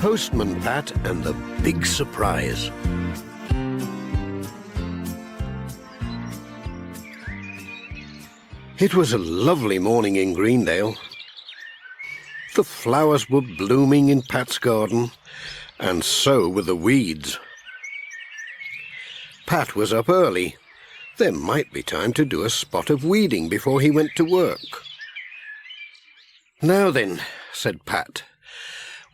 Postman Pat and the Big Surprise. It was a lovely morning in Greendale. The flowers were blooming in Pat's garden, and so were the weeds. Pat was up early. There might be time to do a spot of weeding before he went to work. "Now then," said Pat,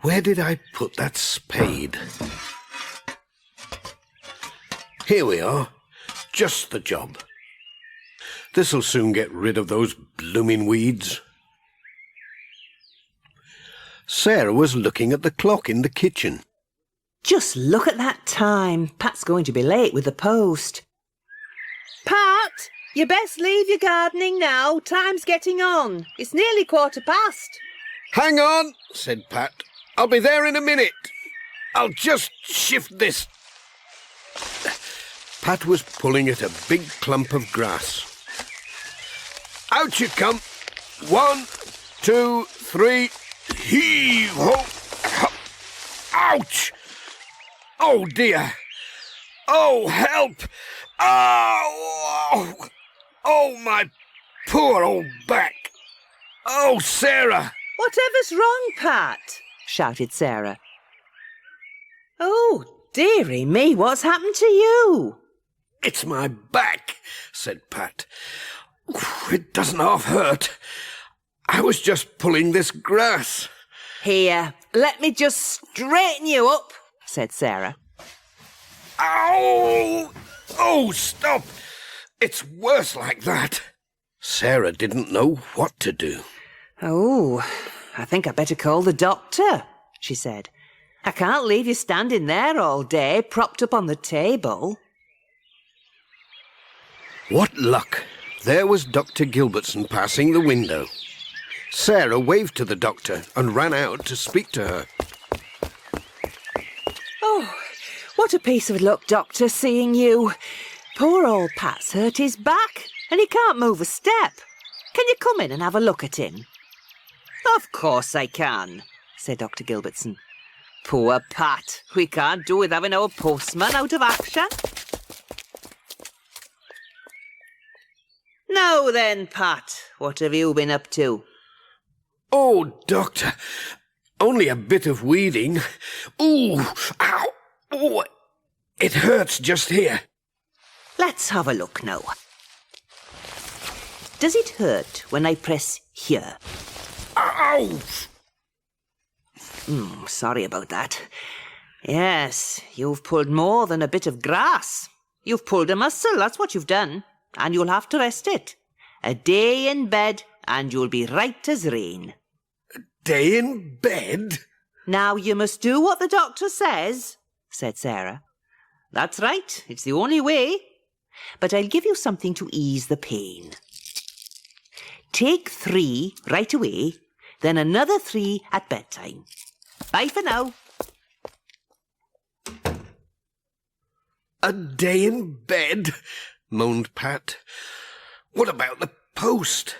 "where did I put that spade?" "Here we are. Just the job. This'll soon get rid of those blooming weeds." Sarah was looking at the clock in the kitchen. Just look at that time. Pat's going to be late with the post. Pat, you best leave your gardening now. Time's getting on. It's nearly 1:15. "Hang on," said Pat. "I'll be there in a minute. I'll just shift this." Pat was pulling at a big clump of grass. "Out you come. 1, 2, 3. Heave-ho! Ouch! Oh, dear! Oh, help! Oh! Oh, my poor old back! Oh, Sarah!" Whatever's wrong, Pat? Shouted Sarah. Oh, dearie me, what's happened to you? "It's my back," said Pat. "It doesn't half hurt. I was just pulling this grass." Here, let me just straighten you up, said Sarah. "Ow! Oh, stop! It's worse like that." Sarah didn't know what to do. Oh, I think I'd better call the doctor, she said. I can't leave you standing there all day, propped up on the table. What luck! There was Dr. Gilbertson passing the window. Sarah waved to the doctor and ran out to speak to her. Oh, what a piece of luck, Doctor, seeing you. Poor old Pat's hurt his back and he can't move a step. Can you come in and have a look at him? Of course I can, said Dr. Gilbertson. Poor Pat, we can't do with having our postman out of action. Now then, Pat, what have you been up to? "Oh, doctor, only a bit of weeding. Ooh, ow, ooh, it hurts just here." Let's have a look now. Does it hurt when I press here? Ow! Sorry about that. Yes, you've pulled more than a bit of grass. You've pulled a muscle, that's what you've done. And you'll have to rest it. A day in bed and you'll be right as rain. "A day in bed?" Now you must do what the doctor says, said Sarah. That's right, it's the only way. But I'll give you something to ease the pain. Take 3 right away, then another 3 at bedtime. Bye for now. "A day in bed?" moaned Pat. "What about the post?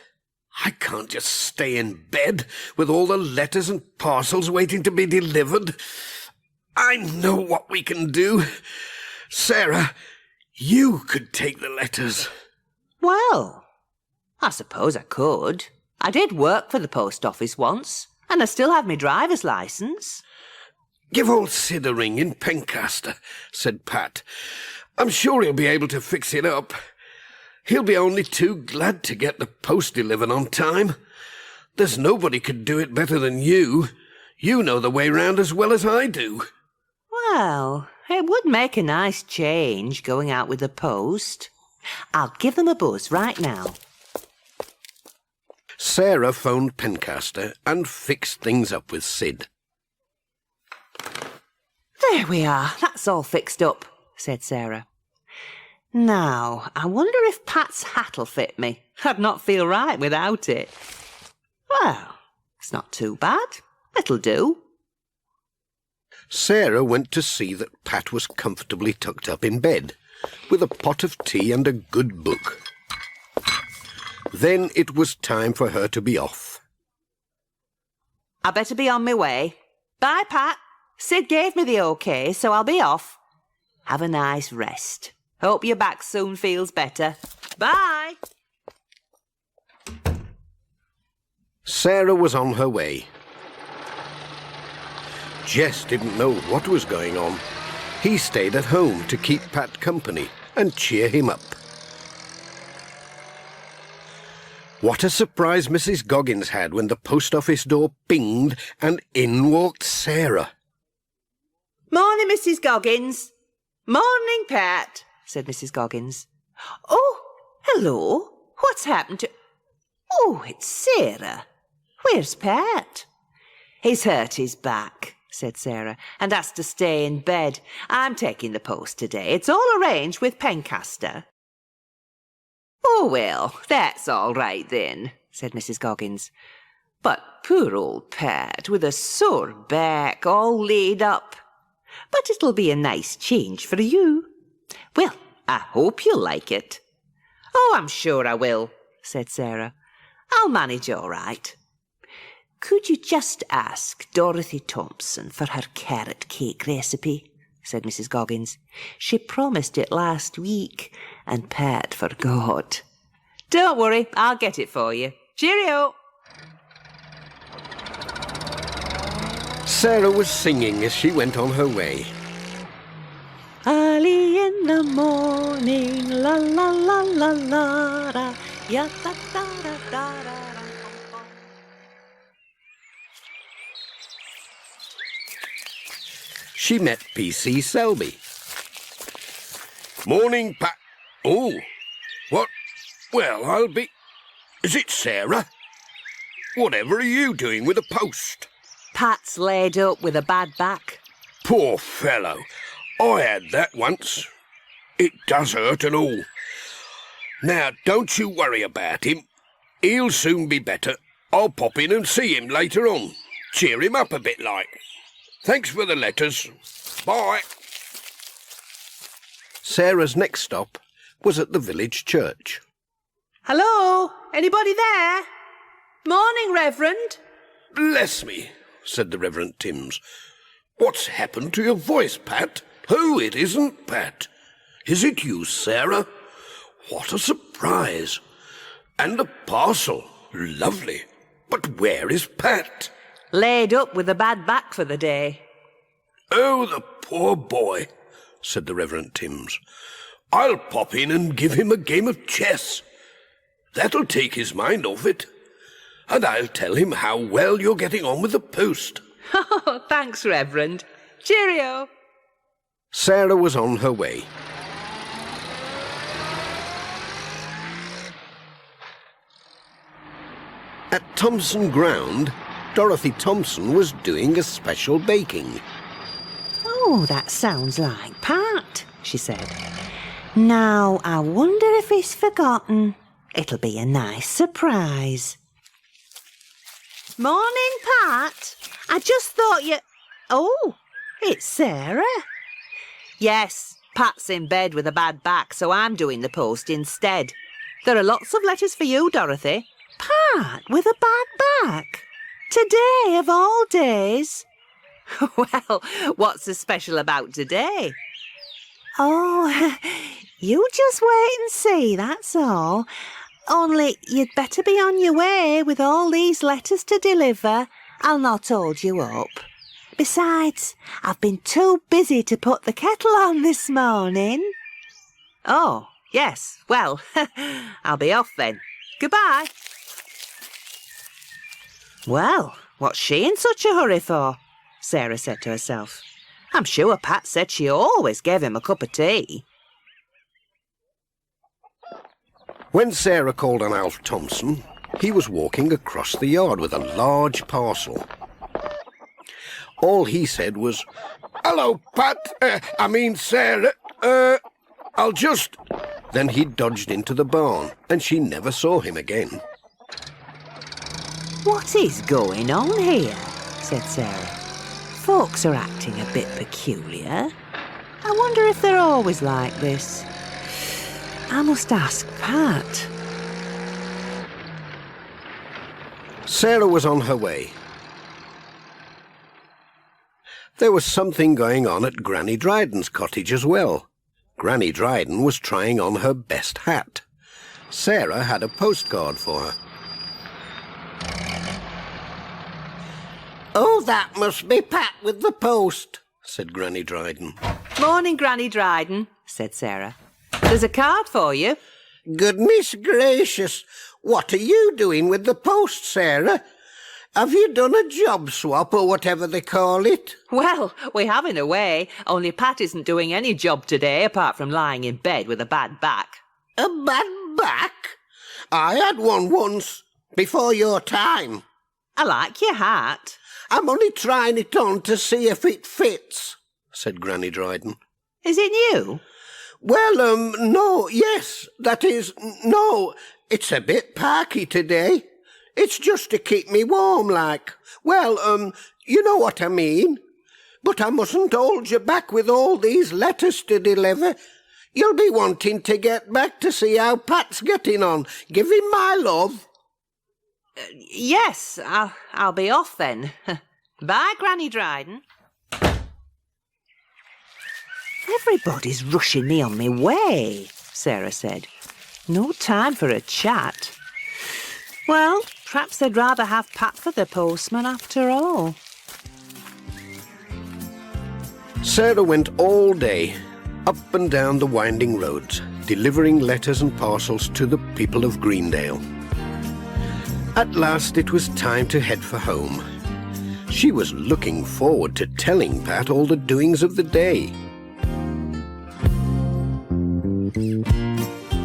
I can't just stay in bed with all the letters and parcels waiting to be delivered. I know what we can do. Sarah, you could take the letters." Well, I suppose I could. I did work for the post office once, and I still have my driver's licence. "Give old Sid a ring in Pencaster," said Pat. "I'm sure he'll be able to fix it up. He'll be only too glad to get the post delivered on time. There's nobody could do it better than you. You know the way round as well as I do." Well, it would make a nice change going out with the post. I'll give them a buzz right now. Sarah phoned Pencaster and fixed things up with Sid. There we are, that's all fixed up, said Sarah. Now, I wonder if Pat's hat'll fit me. I'd not feel right without it. Well, it's not too bad. It'll do. Sarah went to see that Pat was comfortably tucked up in bed, with a pot of tea and a good book. Then it was time for her to be off. I better be on my way. Bye, Pat. Sid gave me the OK, so I'll be off. Have a nice rest. Hope your back soon feels better. Bye. Sarah was on her way. Jess didn't know what was going on. He stayed at home to keep Pat company and cheer him up. What a surprise Mrs. Goggins had when the post office door pinged and in walked Sarah. Morning, Mrs. Goggins. Morning, Pat, said Mrs. Goggins. Oh, hello. What's happened to... Oh, it's Sarah. Where's Pat? He's hurt his back, said Sarah, and has to stay in bed. I'm taking the post today. It's all arranged with Pencaster. Oh, well, that's all right then, said Mrs. Goggins. But poor old Pat, with a sore back, all laid up. But it'll be a nice change for you. Well, I hope you'll like it. Oh, I'm sure I will, said Sarah. I'll manage all right. Could you just ask Dorothy Thompson for her carrot cake recipe? Said Mrs. Goggins. She promised it last week, and Pat forgot. Don't worry, I'll get it for you. Cheerio! Sarah was singing as she went on her way. Early in the morning, la la la la la da, ya da da da da da. She met P.C. Selby. Morning, Pat. Oh, what? Well, I'll be... Is it Sarah? Whatever are you doing with the post? Pat's laid up with a bad back. Poor fellow. I had that once. It does hurt and all. Now, don't you worry about him. He'll soon be better. I'll pop in and see him later on. Cheer him up a bit like. Thanks for the letters. Bye. Sarah's next stop was at the village church. Hello? Anybody there? Morning, Reverend. Bless me, said the Reverend Timms. What's happened to your voice, Pat? Oh, it isn't Pat. Is it you, Sarah? What a surprise. And a parcel. Lovely. But where is Pat? Laid up with a bad back for the day. Oh, the poor boy, said the Reverend Timms. I'll pop in and give him a game of chess. That'll take his mind off it. And I'll tell him how well you're getting on with the post. Oh, thanks, Reverend. Cheerio. Sarah was on her way. At Thompson Ground, Dorothy Thompson was doing a special baking. Oh, that sounds like Pat, she said. Now, I wonder if he's forgotten. It'll be a nice surprise. Morning, Pat. I just thought you... Oh, it's Sarah. Yes, Pat's in bed with a bad back, so I'm doing the post instead. There are lots of letters for you, Dorothy. Pat with a bad back? Today of all days? Well, what's so special about today? Oh, you just wait and see, that's all. Only you'd better be on your way with all these letters to deliver. I'll not hold you up. Besides, I've been too busy to put the kettle on this morning. Oh, yes, well, I'll be off then. Goodbye. Well, what's she in such a hurry for? Sarah said to herself. I'm sure Pat said she always gave him a cup of tea. When Sarah called on Alf Thompson, he was walking across the yard with a large parcel. All he said was, "Hello, Pat. Sarah. I'll just..." Then he dodged into the barn, and she never saw him again. What is going on here? Said Sarah. Folks are acting a bit peculiar. I wonder if they're always like this. I must ask Pat. Sarah was on her way. There was something going on at Granny Dryden's cottage as well. Granny Dryden was trying on her best hat. Sarah had a postcard for her. "Oh, that must be Pat with the post," said Granny Dryden. Morning, Granny Dryden, said Sarah. There's a card for you. "Goodness gracious, what are you doing with the post, Sarah? Have you done a job swap or whatever they call it?" Well, we have in a way, only Pat isn't doing any job today apart from lying in bed with a bad back. "A bad back? I had one once, before your time." I like your hat. "I'm only trying it on to see if it fits," said Granny Dryden. Is it new? "Well, no, yes, that is, no, it's a bit parky today. It's just to keep me warm, like. Well, you know what I mean. But I mustn't hold you back with all these letters to deliver. You'll be wanting to get back to see how Pat's getting on. Give him my love." Yes, I'll be off then. Bye, Granny Dryden. Everybody's rushing me on my way, Sarah said. No time for a chat. Well, perhaps they'd rather have Pat for the postman after all. Sarah went all day, up and down the winding roads, delivering letters and parcels to the people of Greendale. At last it was time to head for home. She was looking forward to telling Pat all the doings of the day.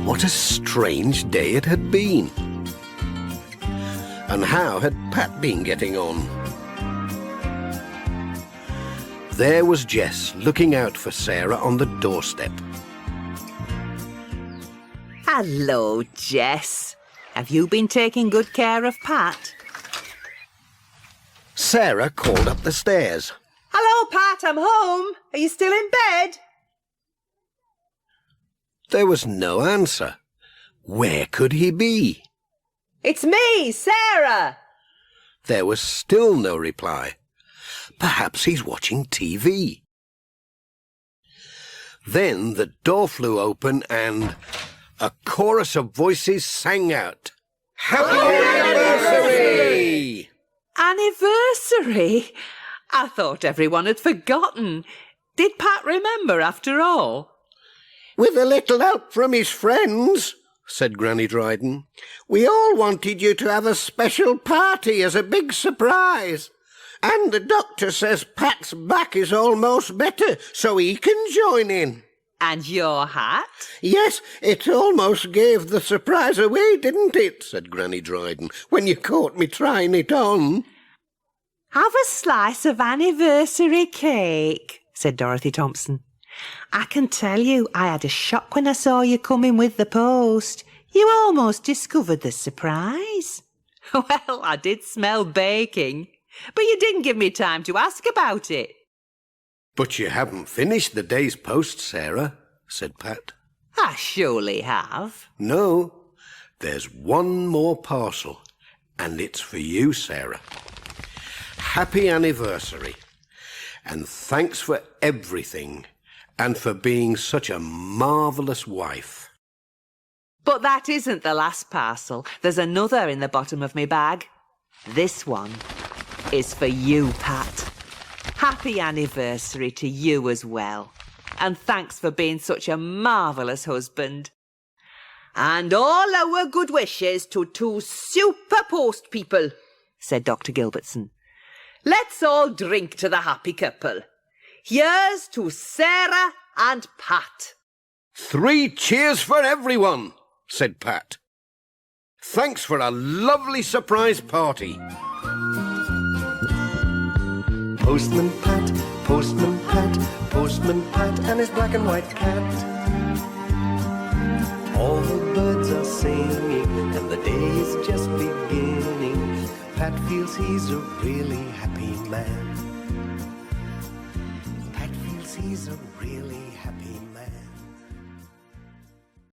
What a strange day it had been. And how had Pat been getting on? There was Jess looking out for Sarah on the doorstep. Hello, Jess. Have you been taking good care of Pat? Sarah called up the stairs. Hello, Pat, I'm home. Are you still in bed? There was no answer. Where could he be? It's me, Sarah. There was still no reply. Perhaps he's watching TV. Then the door flew open and a chorus of voices sang out, "Happy anniversary!" Anniversary? I thought everyone had forgotten. Did Pat remember after all? "With a little help from his friends," said Granny Dryden. "We all wanted you to have a special party as a big surprise. And the doctor says Pat's back is almost better, so he can join in." And your hat? "Yes, it almost gave the surprise away, didn't it?" said Granny Dryden, "when you caught me trying it on." Have a slice of anniversary cake, said Dorothy Thompson. I can tell you, I had a shock when I saw you coming with the post. You almost discovered the surprise. Well, I did smell baking, but you didn't give me time to ask about it. "But you haven't finished the day's post, Sarah," said Pat. I surely have. "No, there's one more parcel, and it's for you, Sarah. Happy anniversary, and thanks for everything, and for being such a marvellous wife." But that isn't the last parcel. There's another in the bottom of my bag. This one is for you, Pat. Happy anniversary to you as well. And thanks for being such a marvellous husband. And all our good wishes to two super post people, said Dr. Gilbertson. Let's all drink to the happy couple. Here's to Sarah and Pat. 3 cheers for everyone, said Pat. Thanks for a lovely surprise party. Postman Pat, Postman Pat, Postman Pat and his black and white cat. All the birds are singing and the day is just beginning. Pat feels he's a really happy man. Pat feels he's a really happy man.